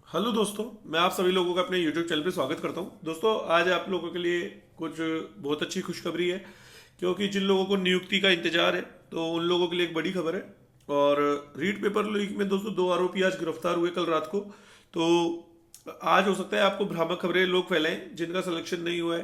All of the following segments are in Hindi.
हेलो दोस्तों, मैं आप सभी लोगों का अपने YouTube चैनल पे स्वागत करता हूं। दोस्तों, आज आप लोगों के लिए कुछ बहुत अच्छी खुशखबरी है, क्योंकि जिन लोगों को नियुक्ति का इंतजार है तो उन लोगों के लिए एक बड़ी खबर है। और रीट पेपर लीक में दोस्तों दो आरोपी आज गिरफ्तार हुए कल रात को। तो आज हो सकता है आपको भ्रामक खबरें लोग फैलाएं जिनका सिलेक्शन नहीं हुआ है,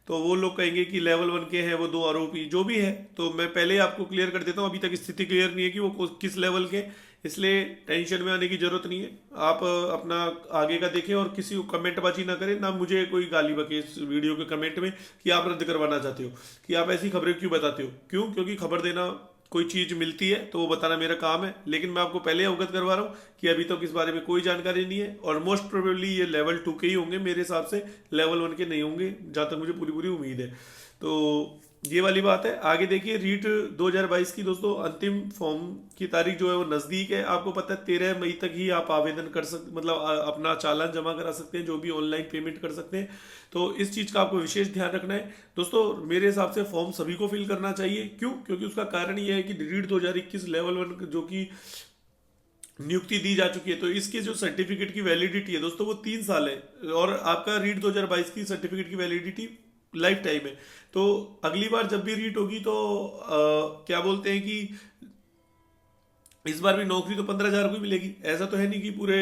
तो वो लोग कहेंगे कि लेवल 1 के हैं वो दो आरोपी, जो भी है। तो मैं पहले ही आपको क्लियर कर देता हूँ, अभी तक स्थिति क्लियर नहीं है कि वो किस लेवल के, इसलिए टेंशन में आने की जरूरत नहीं है। आप अपना आगे का देखें और किसी को कमेंटबाजी ना करें, ना मुझे कोई गाली बके इस वीडियो के कमेंट में कि आप रद्द करवाना चाहते हो, कि आप ऐसी खबरें क्यों बताते हो। क्यों? क्योंकि खबर देना, कोई चीज़ मिलती है तो वो बताना मेरा काम है, लेकिन मैं आपको पहले अवगत करवा रहा हूँ कि अभी तक इस बारे में कोई जानकारी नहीं है। और मोस्ट प्रोबेबली ये लेवल 2 के ही होंगे मेरे हिसाब से, लेवल 1 के नहीं होंगे, जहाँ तक मुझे पूरी पूरी उम्मीद है। तो ये वाली बात है। आगे देखिए, रीट 2022 की दोस्तों अंतिम फॉर्म की तारीख जो है वो नज़दीक है। आपको पता है 13 मई तक ही आप आवेदन कर सकते, मतलब अपना चालान जमा करा सकते हैं, जो भी ऑनलाइन पेमेंट कर सकते हैं। तो इस चीज़ का आपको विशेष ध्यान रखना है दोस्तों। मेरे हिसाब से फॉर्म सभी को फिल करना चाहिए। क्यों? क्योंकि उसका कारण ये है कि रीट 2021 लेवल 1 जो कि नियुक्ति दी जा चुकी है, तो इसके जो सर्टिफिकेट की वैलिडिटी है दोस्तों वो 3 साल है, और आपका रीट 2022 की सर्टिफिकेट की वैलिडिटी लाइफ टाइम है। तो अगली बार जब भी रीट होगी तो क्या बोलते हैं कि इस बार भी नौकरी तो 15,000 को ही मिलेगी। ऐसा तो है नहीं कि पूरे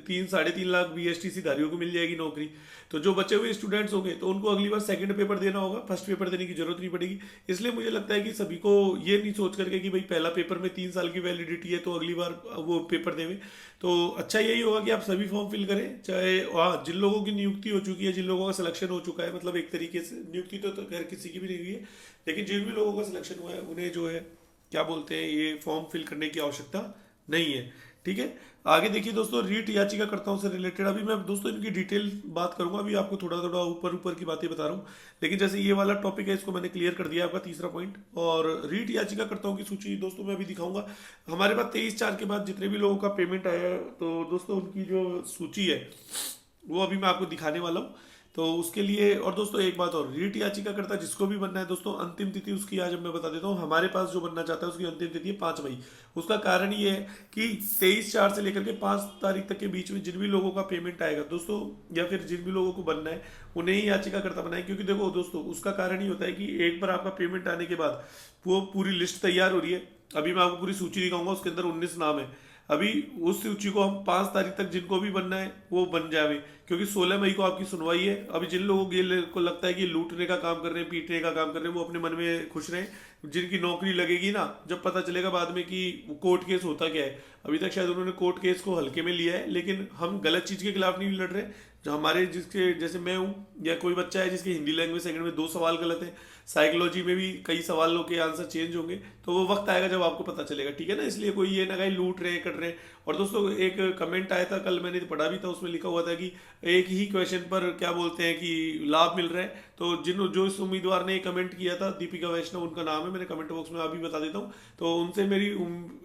3 साढ़े 3 लाख BSTC धारियों को मिल जाएगी नौकरी। तो जो बचे हुए स्टूडेंट्स होंगे तो उनको अगली बार सेकंड पेपर देना होगा, फर्स्ट पेपर देने की जरूरत नहीं पड़ेगी। इसलिए मुझे लगता है कि सभी को ये नहीं सोच करके कि भाई पहला पेपर में 3 साल की वैलिडिटी है तो अगली बार वो पेपर देवे। तो अच्छा यही होगा कि आप सभी फॉर्म फिल करें, चाहे हाँ जिन लोगों की नियुक्ति हो चुकी है, जिन लोगों का सिलेक्शन हो चुका है, मतलब एक तरीके से नियुक्ति तो खैर किसी की भी नहीं हुई है, लेकिन जिन भी लोगों का सिलेक्शन हुआ है उन्हें जो है क्या बोलते हैं ये फॉर्म फिल करने की आवश्यकता नहीं है। ठीक है। आगे देखिए दोस्तों, रीट याचिकाकर्ताओं से रिलेटेड अभी मैं दोस्तों इनकी डिटेल बात करूंगा। अभी आपको थोड़ा थोड़ा ऊपर ऊपर की बातें बता रहा हूँ, लेकिन जैसे ये वाला टॉपिक है इसको मैंने क्लियर कर दिया, आपका तीसरा पॉइंट। और रीट याचिकाकर्ताओं की सूची दोस्तों मैं अभी दिखाऊंगा। हमारे पास 23/4 के बाद जितने भी लोगों का पेमेंट आया है, तो दोस्तों उनकी जो सूची है वो अभी मैं आपको दिखाने वाला हूँ। तो उसके लिए, और दोस्तों एक बात और, रीट याचिकाकर्ता जिसको भी बनना है दोस्तों, अंतिम तिथि उसकी आज मैं बता देता हूँ। हमारे पास जो बनना चाहता है उसकी अंतिम तिथि है 5 मई। उसका कारण ये है कि 23/4 से लेकर के 5 तारीख तक के बीच में जिन भी लोगों का पेमेंट आएगा दोस्तों, या फिर जिन भी लोगों को बनना है उन्हें ही याचिकाकर्ता बनाए। क्योंकि देखो दोस्तों, उसका कारण ही होता है कि एक बार आपका पेमेंट आने के बाद वो पूरी लिस्ट तैयार हो रही है। अभी मैं आपको पूरी सूची दिखाऊंगा, उसके अंदर 19 नाम है। अभी उस सूची को हम 5 तारीख तक जिनको भी बनना है वो बन जाए, क्योंकि 16 मई को आपकी सुनवाई है। अभी जिन लोगों को लगता है कि लूटने का काम कर रहे हैं, पीटने का काम कर रहे हैं, वो अपने मन में खुश रहें। जिनकी नौकरी लगेगी ना, जब पता चलेगा बाद में कि कोर्ट केस होता क्या है। अभी तक शायद उन्होंने कोर्ट केस को हल्के में लिया है, लेकिन हम गलत चीज के खिलाफ नहीं लड़ रहे। जो हमारे जिसके जैसे मैं हूँ, या कोई बच्चा है जिसके हिंदी लैंग्वेज सेकंड में 2 सवाल गलत है, साइकोलॉजी में भी कई सवालों के आंसर चेंज होंगे, तो वो वक्त आएगा जब आपको पता चलेगा। ठीक है ना? इसलिए कोई ये ना कहीं लूट रहे हैं, कर रहे हैं। और दोस्तों एक कमेंट आया था कल, मैंने पढ़ा भी था, उसमें लिखा हुआ था कि एक ही क्वेश्चन पर क्या बोलते हैं कि लाभ मिल रहा है। तो जो इस उम्मीदवार ने कमेंट किया था, दीपिका वैष्णव उनका नाम है, मैंने कमेंट बॉक्स में अभी बता देता हूँ। तो उनसे मेरी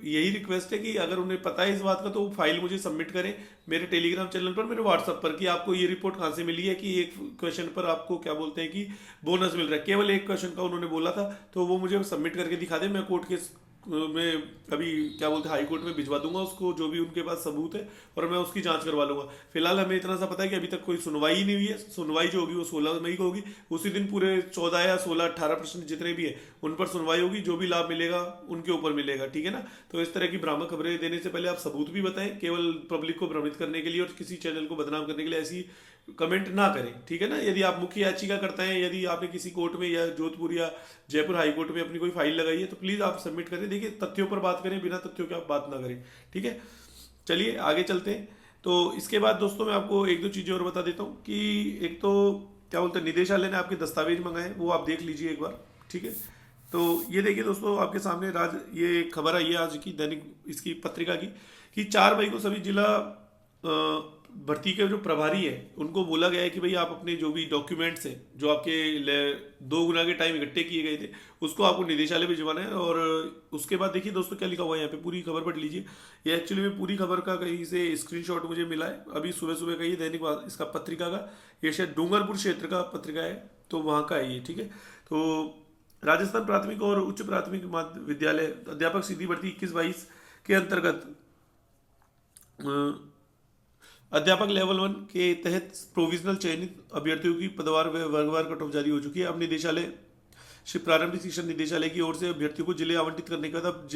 यही रिक्वेस्ट है कि अगर उन्हें पता है इस बात का तो वो फाइल मुझे सबमिट करें मेरे टेलीग्राम चैनल पर, मेरे व्हाट्सएप पर, कि आपको ये रिपोर्ट कहाँ से मिली है कि एक क्वेश्चन पर आपको क्या बोलते हैं कि बोनस मिल रहा है। केवल एक क्वेश्चन का उन्होंने बोला था, तो वो मुझे सबमिट करके दिखा दे। मैं कोर्ट के मैं अभी क्या बोलते हैं हाई कोर्ट में भिजवा दूंगा उसको, जो भी उनके पास सबूत है, और मैं उसकी जांच करवा लूंगा। फिलहाल हमें इतना सा पता है कि अभी तक कोई सुनवाई ही नहीं हुई है। सुनवाई जो होगी वो 16 मई को होगी। उसी दिन पूरे 14 या 16 18% जितने भी है उन पर सुनवाई होगी। जो भी लाभ मिलेगा उनके ऊपर मिलेगा। ठीक है ना? तो इस तरह की भ्रामक खबरें देने से पहले आप सबूत भी बताएं, केवल पब्लिक को भ्रमित करने के लिए और किसी चैनल को बदनाम करने के लिए ऐसी कमेंट ना करें। ठीक है ना? यदि आप मुख्य याचिका करते हैं, यदि आपने किसी कोर्ट में या जोधपुर या जयपुर हाई कोर्ट में अपनी कोई फाइल लगाई है, तो प्लीज आप सबमिट करें। देखिए, तथ्यों पर बात करें, बिना तथ्यों के आप बात ना करें। ठीक है? चलिए आगे चलते हैं। तो इसके बाद दोस्तों मैं आपको एक दो चीजें और बता देता हूँ कि एक तो क्या बोलते हैं, निदेशालय ने आपके दस्तावेज मंगाए, वो आप देख लीजिए एक बार। ठीक है? तो ये देखिए दोस्तों, आपके सामने ये खबर आई है आज की दैनिक इसकी पत्रिका की, कि 4 मई को सभी जिला भर्ती के जो प्रभारी है उनको बोला गया है कि भाई आप अपने जो भी डॉक्यूमेंट्स हैं, जो आपके 2 गुना के टाइम इकट्ठे किए गए थे, उसको आपको निदेशालय भिजवाना है। और उसके बाद देखिए दोस्तों क्या लिखा हुआ है यहाँ पे, पूरी खबर पढ़ लीजिए। ये एक्चुअली में पूरी खबर का कहीं से स्क्रीनशॉट मुझे मिला है अभी सुबह सुबह का, ये इसका पत्रिका का, ये शायद डूंगरपुर क्षेत्र का पत्रिका है, तो वहाँ का है ये। ठीक है? तो राजस्थान प्राथमिक और उच्च प्राथमिक विद्यालय अध्यापक सीधी भर्ती 21-22 के अंतर्गत अध्यापक लेवल 1 के तहत प्रोविजनल चयनित अभ्यर्थियों की पदवार व वर्गवार कट ऑफ जारी हो चुकी है। अब निदेशालय प्रारंभिक शिक्षा निदेशालय की ओर से अभ्यर्थियों को जिले आवंटित करने के बाद अब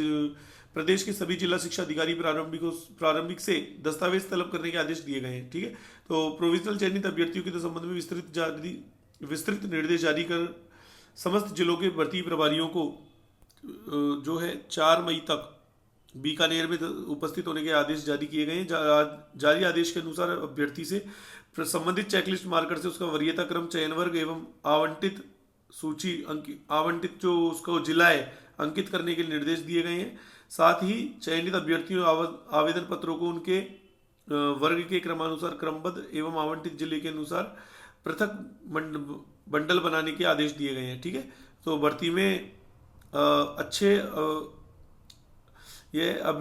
प्रदेश के सभी जिला शिक्षा अधिकारी प्रारंभिक से दस्तावेज तलब करने के आदेश दिए गए हैं। ठीक है, तो प्रोविजनल चयनित अभ्यर्थियों के संबंध में विस्तृत निर्देश जारी कर समस्त जिलों के भर्ती प्रभारियों को जो है 4 मई तक बीकानेर में उपस्थित होने के आदेश जारी किए गए हैं। जारी आदेश के अनुसार अभ्यर्थी से संबंधित चेकलिस्ट मार्कर से उसका वरीयता क्रम, चयन वर्ग एवं आवंटित सूची आवंटित जो उसका जिला है अंकित करने के निर्देश दिए गए हैं। साथ ही चयनित अभ्यर्थियों आवेदन पत्रों को उनके वर्ग के क्रमानुसार क्रमबद्ध एवं आवंटित जिले के अनुसार पृथक बंडल बनाने के आदेश दिए गए हैं। ठीक है, तो भर्ती में अच्छे ये अब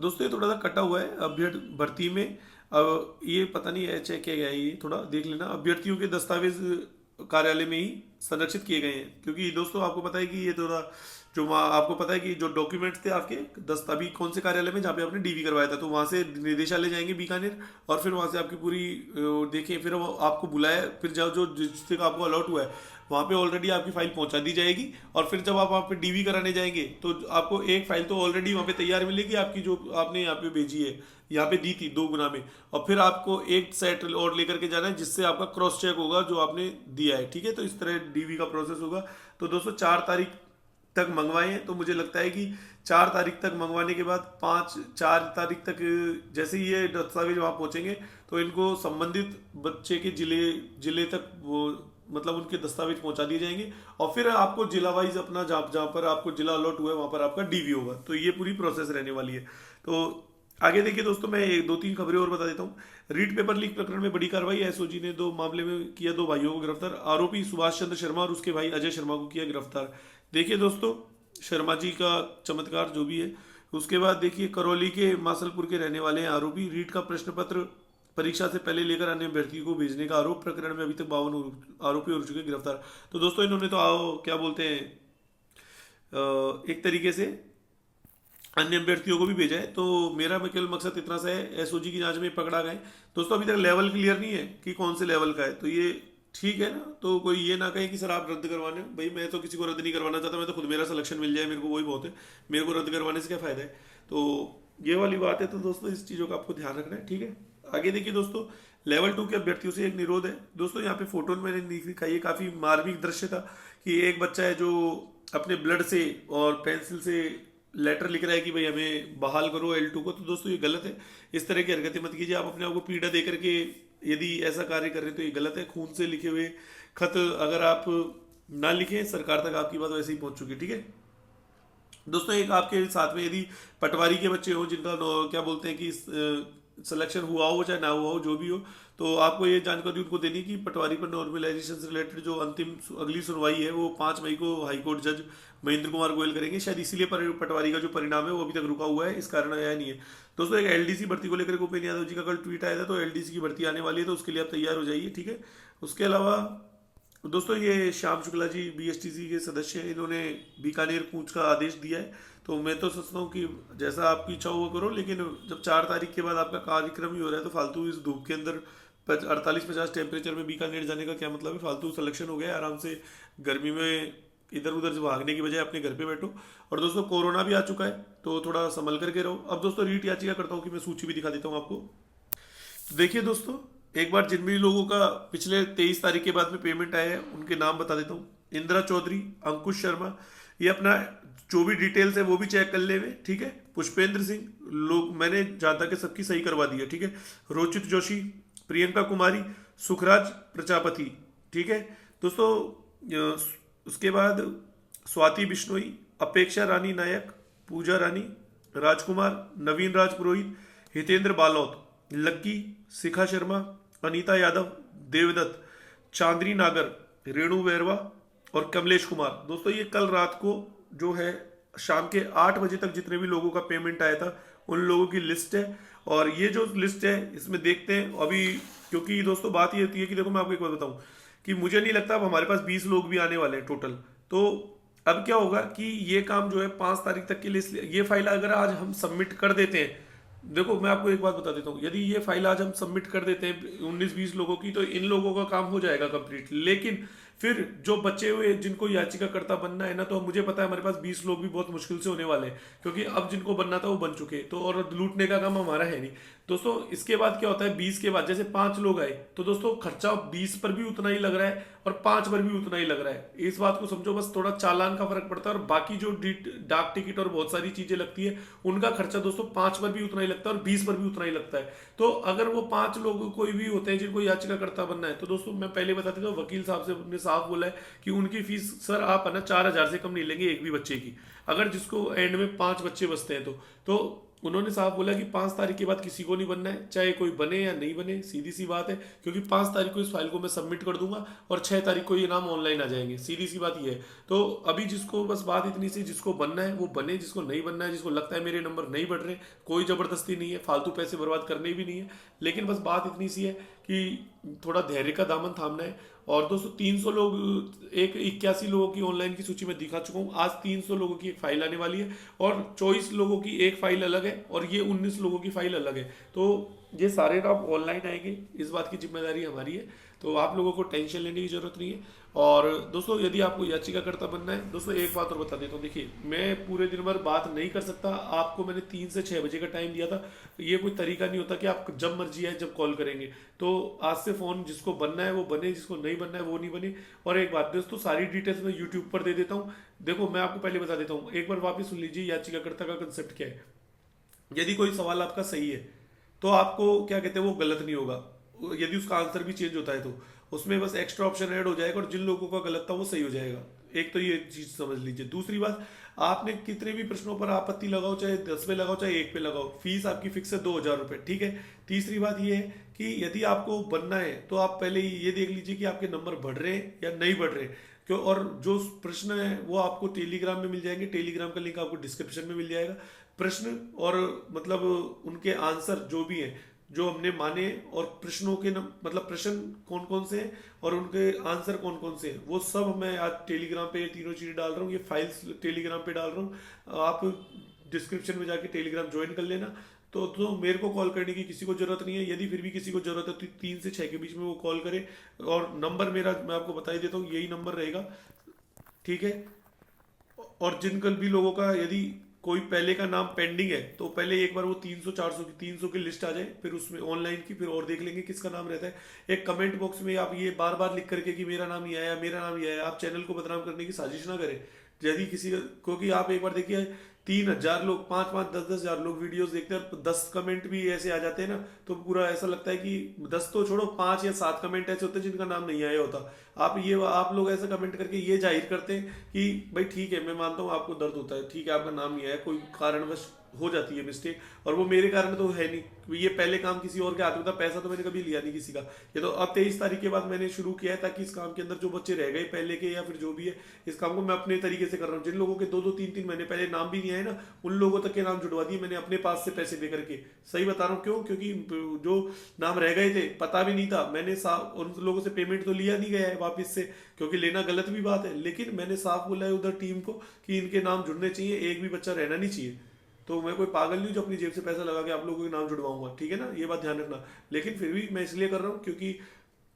दोस्तों ये थोड़ा सा कटा हुआ है अभ्यर्थी भर्ती में। अब ये पता नहीं है चेक किया गया है, ये थोड़ा देख लेना। अभ्यर्थियों के दस्तावेज कार्यालय में ही संरक्षित किए गए हैं, क्योंकि दोस्तों आपको पता है कि ये थोड़ा जो आपको पता है कि जो डॉक्यूमेंट्स थे आपके अभी कौन से कार्यालय में जहाँ पे आपने डीवी करवाया था, तो वहाँ से निदेशालय जाएंगे बीकानेर और फिर वहाँ से आपकी पूरी देखें, फिर वो आपको बुलाया, फिर जो जिस तक आपको अलॉट हुआ है वहाँ पे ऑलरेडी आपकी फाइल पहुँचा दी जाएगी। और फिर जब आप वहाँ पे डीवी कराने जाएंगे तो आपको एक फाइल तो ऑलरेडी वहाँ पे तैयार मिलेगी आपकी, जो आपने यहाँ पे भेजी है, यहाँ पे दी थी 2 गुना में, और फिर आपको एक सेट और लेकर के जाना है जिससे आपका क्रॉस चेक होगा जो आपने दिया है। ठीक है, तो इस तरह डीवी का प्रोसेस होगा। तो दोस्तों 4 तारीख तक मंगवाएं, तो मुझे लगता है कि 4 तारीख तक मंगवाने के बाद 4 तारीख तक जैसे ही ये दस्तावेज वहाँ पहुँचेंगे तो इनको संबंधित बच्चे के जिले तक वो मतलब उनके दस्तावेज पहुंचा दिए जाएंगे और फिर आपको जिला वाइज अपना जहाँ पर आपको जिला अलॉट हुआ है वहाँ पर आपका डीवी होगा। तो ये पूरी प्रोसेस रहने वाली है। तो आगे देखिए दोस्तों, मैं 2-3 खबरें और बता देता हूँ। रीट पेपर लीक प्रकरण में बड़ी कार्रवाई, एसओजी ने 2 मामले में किया 2 भाइयों को गिरफ्तार। आरोपी सुभाष चंद्र शर्मा और उसके भाई अजय शर्मा को किया गिरफ्तार। देखिए दोस्तों, शर्मा जी का चमत्कार जो भी है। उसके बाद देखिए, करौली के मासलपुर के रहने वाले हैं आरोपी। रीट का प्रश्न पत्र परीक्षा से पहले लेकर आने अभ्यर्थियों को भेजने का आरोप, प्रकरण में अभी तक 52 आरोपी हो चुके गिरफ्तार। तो दोस्तों इन्होंने तो क्या बोलते हैं एक तरीके से अन्य अभ्यर्थियों को भी भेजा है। तो मेरा केवल मकसद इतना सा है, एसओजी की जांच में पकड़ा गए। दोस्तों अभी तक लेवल क्लियर नहीं है कि कौन से लेवल का है, तो ये ठीक है ना। तो कोई ये ना कहे कि सर आप रद्द करवाने, भाई मैं तो किसी को रद्द नहीं करवाना चाहता, मैं तो खुद मेरा सिलेक्शन मिल जाए मेरे को वही बहुत है, मेरे को रद्द करवाने से क्या फायदा है। तो ये वाली बात है। तो दोस्तों इस चीज़ों का आपको ध्यान रखना है। ठीक है, आगे देखिए दोस्तों, लेवल 2 के अभ्यर्थियों से एक निरोध है। दोस्तों यहाँ पे फोटो में मैंने दिखाई है, काफी मार्मिक दृश्य था कि एक बच्चा है जो अपने ब्लड से और पेंसिल से लेटर लिख रहा है कि भाई हमें बहाल करो L2 को। तो दोस्तों ये गलत है, इस तरह की हरकतें मत कीजिए। आप अपने आप को पीड़ा दे करके यदि ऐसा कार्य कर रहे हैं तो ये गलत है। खून से लिखे हुए खत अगर आप ना लिखें, सरकार तक आपकी बात वैसे ही पहुंच चुकी। ठीक है दोस्तों, एक आपके साथ में यदि पटवारी के बच्चे हो जिनका क्या बोलते हैं कि सिलेक्शन हुआ हो चाहे ना हुआ हो, जो भी हो, तो आपको ये जानकारी उनको देनी कि पटवारी पर नॉर्मलाइजेशन से रिलेटेड जो अंतिम अगली सुनवाई है वो 5 मई को हाईकोर्ट जज महेंद्र कुमार गोयल करेंगे। शायद इसीलिए पटवारी का जो परिणाम है वो अभी तक रुका हुआ है, इस कारण आया नहीं है। दोस्तों एक एलडीसी भर्ती को लेकर उपेंद्र यादव जी का कल ट्वीट आया था, तो एलडीसी की भर्ती आने वाली है, तो उसके लिए आप तैयार हो जाइए। ठीक है, उसके अलावा दोस्तों ये श्याम शुक्ला जी बीएसटीसी के सदस्य हैं, इन्होंने बीकानेर कूच का आदेश दिया है। तो मैं तो सोचता हूँ कि जैसा आपकी इच्छा हो वो करो, लेकिन जब 4 तारीख के बाद आपका कार्यक्रम ही हो रहा है तो फालतू इस धूप के अंदर 48-50 टेम्परेचर में बीकानेर जाने का क्या मतलब है। फालतू सिलेक्शन हो गया, आराम से गर्मी में इधर उधर भागने की बजाय अपने घर पे बैठो। और दोस्तों कोरोना भी आ चुका है तो थोड़ा संभल करके रहो। अब दोस्तों रीट याचिका करता हूँ कि मैं सूची भी दिखा देता हूँ आपको। तो देखिए दोस्तों, एक बार जिन भी लोगों का पिछले 23 तारीख के बाद में पेमेंट आया है उनके नाम बता देता हूँ। इंदिरा चौधरी, अंकुश शर्मा, ये अपना जो भी डिटेल्स है वो भी चेक कर ले हुए। ठीक है, पुष्पेंद्र सिंह, लोग मैंने जहाँ तक सबकी सही करवा दी है। ठीक है, रोचित जोशी, प्रियंका कुमारी, सुखराज प्रजापति। ठीक है दोस्तों, उसके बाद स्वाति बिश्नोई, अपेक्षा रानी नायक, पूजा रानी, राजकुमार, नवीन राज पुरोहित, हितेंद्र बालौत, लक्की, शिखा शर्मा, अनीता यादव, देवदत्त, चांदनी नागर, रेणु बैरवा और कमलेश कुमार। दोस्तों ये कल रात को जो है शाम के 8 बजे तक जितने भी लोगों का पेमेंट आया था उन लोगों की लिस्ट है। और ये जो लिस्ट है इसमें देखते हैं अभी, क्योंकि दोस्तों बात ये होती है कि देखो मैं आपको एक बात बताऊं कि मुझे नहीं लगता अब हमारे पास 20 लोग भी आने वाले हैं टोटल। तो अब क्या होगा कि ये काम जो है 5 तारीख तक के लिए, ये फाइल अगर आज हम सबमिट कर देते हैं देखो मैं आपको एक बात बता देता हूँ, यदि ये फाइल आज हम सबमिट कर देते हैं 19-20 लोगों की, तो इन लोगों का काम हो जाएगा कंप्लीट। लेकिन फिर जो बचे हुए जिनको याचिकाकर्ता बनना है ना, तो मुझे पता है हमारे पास 20 लोग भी बहुत मुश्किल से होने वाले हैं, क्योंकि अब जिनको बनना था वो बन चुके, तो और लूटने का काम हमारा है नहीं दोस्तों। इसके बाद क्या होता है, 20 के बाद जैसे 5 लोग आए, तो दोस्तों खर्चा 20 पर भी उतना ही लग रहा है और 5 पर भी उतना ही लग रहा है। इस बात को समझो, बस थोड़ा चालान का फर्क पड़ता है, और बाकी जो डाक टिकट और बहुत सारी चीजें लगती है, उनका खर्चा दोस्तों 5 पर भी उतना ही लगता है और 20 पर भी उतना ही लगता है। तो अगर वो 5 लोग कोई भी होते हैं जिनको याचिकाकर्ता बनना है, तो दोस्तों मैं पहले बता देता हूँ, वकील साहब से ने साफ बोला है कि उनकी फीस सर आप है ना 4,000 से कम नहीं लेंगे एक भी बच्चे की, अगर जिसको एंड में 5 बच्चे बचते हैं तो उन्होंने साफ बोला कि 5 तारीख के बाद किसी को नहीं बनना है, चाहे कोई बने या नहीं बने, सीधी सी बात है। क्योंकि 5 तारीख को इस फाइल को मैं सबमिट कर दूंगा और 6 तारीख को ये नाम ऑनलाइन आ जाएंगे, सीधी सी बात ये है। तो अभी जिसको बस बात इतनी सी, जिसको बनना है वो बने, जिसको नहीं बनना है, जिसको लगता है मेरे नंबर नहीं बढ़ रहे, कोई जबरदस्ती नहीं है, फालतू पैसे बर्बाद करने भी नहीं है, लेकिन बस बात इतनी सी है कि थोड़ा धैर्य का दामन थामना है। और दोस्तों 300 लोग, एक 81 लोगों की ऑनलाइन की सूची में दिखा चुका हूँ, आज 300 लोगों की एक फाइल आने वाली है और 24 लोगों की एक फाइल अलग है और ये 19 लोगों की फाइल अलग है। तो ये सारे नाम ऑनलाइन आएंगे, इस बात की जिम्मेदारी हमारी है, तो आप लोगों को टेंशन लेने की जरूरत नहीं है। और दोस्तों यदि आपको याचिकाकर्ता बनना है, दोस्तों एक बात और बता देता हूँ, देखिए मैं पूरे दिन भर बात नहीं कर सकता, आपको मैंने 3 से 6 बजे का टाइम दिया था, ये कोई तरीका नहीं होता कि आप जब मर्जी आए जब कॉल करेंगे। तो आज से फ़ोन जिसको बनना है वो बने, जिसको नहीं बनना है वो नहीं बने। और एक बात दोस्तों, सारी डिटेल्स मैं यूट्यूब पर दे देता हूँ, देखो मैं आपको पहले बता देता हूँ, एक बार वापस सुन लीजिए याचिकाकर्ता का कंसेप्ट क्या है। यदि कोई सवाल आपका सही है तो आपको क्या कहते हैं वो गलत नहीं होगा, यदि उसका आंसर भी चेंज होता है तो उसमें बस एक्स्ट्रा ऑप्शन ऐड हो जाएगा और जिन लोगों का गलत था वो सही हो जाएगा। एक तो ये चीज समझ लीजिए। दूसरी बात, आपने कितने भी प्रश्नों पर आपत्ति लगाओ, चाहे 10 पे लगाओ चाहे 1 पे लगाओ, फीस आपकी फिक्स है 2,000 रुपये, ठीक है। तीसरी बात ये है कि यदि आपको बनना है तो आप पहले ये देख लीजिए कि आपके नंबर बढ़ रहे हैं या नहीं बढ़ रहे, क्यों। और जो प्रश्न है वो आपको टेलीग्राम में मिल जाएंगे, टेलीग्राम का लिंक आपको डिस्क्रिप्शन में मिल जाएगा। प्रश्न और मतलब उनके आंसर जो भी हैं जो हमने माने, और प्रश्नों के मतलब प्रश्न कौन कौन से हैं और उनके आंसर कौन कौन से हैं, वो सब मैं आज टेलीग्राम पे ये तीनों चीज़ें डाल रहा हूँ, ये फाइल्स टेलीग्राम पे डाल रहा हूँ। आप डिस्क्रिप्शन में जाके टेलीग्राम ज्वाइन कर लेना। तो मेरे को कॉल करने की किसी को जरूरत नहीं है, यदि फिर भी किसी को जरूरत है तो 3 से 6 के बीच में वो कॉल करे। और नंबर मेरा मैं आपको बता ही देता हूँ, यही नंबर रहेगा, ठीक है। और जिन कल भी लोगों का यदि कोई पहले का नाम पेंडिंग है तो पहले एक बार वो 300 की लिस्ट आ जाए, फिर उसमें ऑनलाइन की, फिर और देख लेंगे किसका नाम रहता है। एक कमेंट बॉक्स में आप ये बार बार लिख करके कि मेरा नाम ये आया, मेरा नाम ये आया, आप चैनल को बदनाम करने की साजिश ना करें। यदि किसी का, क्योंकि आप एक बार देखिए 3,000 लोग, 5-5, 10-10 हजार लोग वीडियोस देखते हैं और 10 कमेंट भी ऐसे आ जाते हैं ना, तो पूरा ऐसा लगता है कि 10 तो छोड़ो, 5 या 7 कमेंट ऐसे होते हैं जिनका नाम नहीं आया होता। आप लोग ऐसा कमेंट करके ये जाहिर करते हैं कि भाई ठीक है, मैं मानता हूँ आपको दर्द होता है, ठीक है आपका नाम नहीं आया, कोई कारणवश हो जाती है मिस्टेक, और वो मेरे कारण तो है नहीं, ये पहले काम किसी और के हाथ में था, पैसा तो मैंने कभी लिया नहीं किसी का। ये तो अब 23 तारीख के बाद मैंने शुरू किया है, ताकि इस काम के अंदर जो बच्चे रह गए पहले के या फिर जो भी है, इस काम को मैं अपने तरीके से कर रहा हूँ। जिन लोगों के 2-2, 3-3 महीने पहले नाम भी नहीं आए ना, उन लोगों तक के नाम जुड़वा दिए मैंने अपने पास से पैसे दे करके। सही बता रहा हूँ, क्यों? क्योंकि जो नाम रह गए थे पता भी नहीं था, मैंने उन लोगों से पेमेंट तो लिया नहीं गया है वापस से, क्योंकि लेना गलत भी बात है, लेकिन मैंने साफ बोला है उधर टीम को कि इनके नाम जुड़ने चाहिए, एक भी बच्चा रहना नहीं चाहिए। तो मैं कोई पागल नहीं जो अपनी जेब से पैसा लगा के आप लोगों के नाम जुड़वाऊंगा, ठीक है ना, ये बात ध्यान रखना। लेकिन फिर भी मैं इसलिए कर रहा हूँ क्योंकि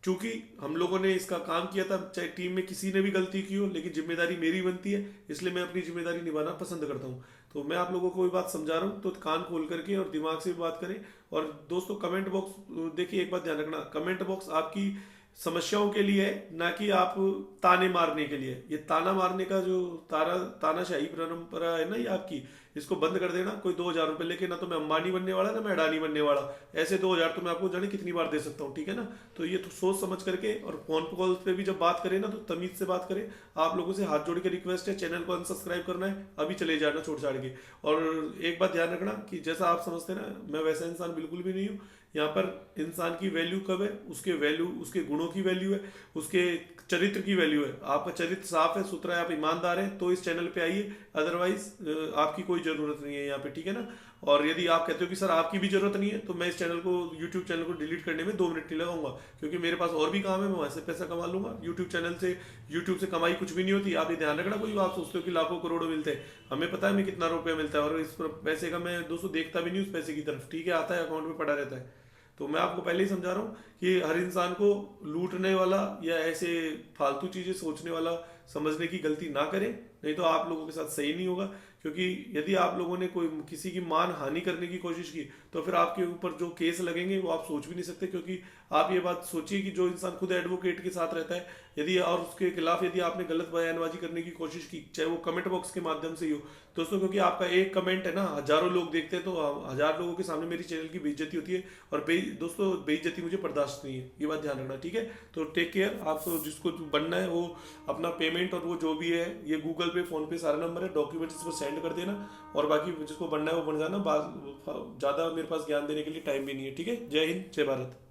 चूंकि हम लोगों ने इसका काम किया था, चाहे टीम में किसी ने भी गलती की हो, लेकिन जिम्मेदारी मेरी बनती है, इसलिए मैं अपनी जिम्मेदारी निभाना पसंद करता हूँ। तो मैं आप लोगों को कोई बात समझा रहा हूँ तो कान खोल करके और दिमाग से भी बात करें। और दोस्तों कमेंट बॉक्स देखिए, एक बात ध्यान रखना, कमेंट बॉक्स आपकी समस्याओं के लिए है, ना कि आप ताने मारने के लिए। ये ताना मारने का जो तानाशाही परंपरा है ना, ये आपकी, इसको बंद कर देना। कोई 2,000 रुपये लेके, ना तो मैं अंबानी बनने वाला ना मैं अडानी बनने वाला, ऐसे 2,000 तो मैं आपको जाने कितनी बार दे सकता हूँ, ठीक है ना। तो ये तो सोच समझ करके, और फोन कॉल पे भी जब बात करें ना तो तमीज से बात करें। आप लोगों से हाथ जोड़ के रिक्वेस्ट है, चैनल को अनसब्सक्राइब करना है, अभी चले जाना छोड़ छाड़ के। और एक बात ध्यान रखना कि जैसा आप समझते हैं ना, मैं वैसा इंसान बिल्कुल भी नहीं हूँ। यहाँ पर इंसान की वैल्यू कब है, उसके वैल्यू, उसके गुणों की वैल्यू है, उसके चरित्र की वैल्यू है। आपका चरित्र साफ है, सुथरा है, आप ईमानदार हैं तो इस चैनल पे आइए, अदरवाइज आपकी कोई जरूरत नहीं है यहाँ पे, ठीक है ना। और यदि आप कहते हो कि सर आपकी भी जरूरत नहीं है, तो मैं इस चैनल को, यूट्यूब चैनल को डिलीट करने में 2 मिनट नहीं लगाऊंगा, क्योंकि मेरे पास और भी काम है, मैं वैसे पैसा कमा लूंगा। यूट्यूब चैनल से, यूट्यूब से कमाई कुछ भी नहीं होती। आप ये ध्यान रखना, कोई आप सोचते हो कि लाखों करोड़ों मिलते हैं, हमें पता है हमें कितना रुपया मिलता है, और इस पैसे का मैं दोस्तों देखता भी नहीं उस पैसे की तरफ, ठीक है, आता है अकाउंट में पड़ा रहता है। तो मैं आपको पहले ही समझा रहा हूँ कि हर इंसान को लूटने वाला या ऐसे फालतू चीजें सोचने वाला समझने की गलती ना करें, नहीं तो आप लोगों के साथ सही नहीं होगा। क्योंकि यदि आप लोगों ने कोई किसी की मान हानि करने की कोशिश की, तो फिर आपके ऊपर जो केस लगेंगे वो आप सोच भी नहीं सकते। क्योंकि आप ये बात सोचिए कि जो इंसान खुद एडवोकेट के साथ रहता है, यदि और उसके खिलाफ यदि आपने गलत बयानबाजी करने की कोशिश की, चाहे वो कमेंट बॉक्स के माध्यम से ही हो दोस्तों, क्योंकि आपका एक कमेंट है ना, हजारों लोग देखते हैं, तो 1000 लोगों के सामने मेरी चैनल की बेइज्जती होती है, और दोस्तों बेइज्जती मुझे बर्दाश्त नहीं है, ये बात ध्यान रखना, ठीक है। तो टेक केयर। आपको जिसको बनना है वो अपना पेमेंट और वो जो भी है, ये गूगल पे, फोन पे सारा नंबर है, डॉक्यूमेंट्स इस पर सेंड कर देना, और बाकी जिसको बनना है वो बन जाना। ज़्यादा मेरे पास ज्ञान देने के लिए टाइम भी नहीं है, ठीक है। जय हिंद, जय भारत।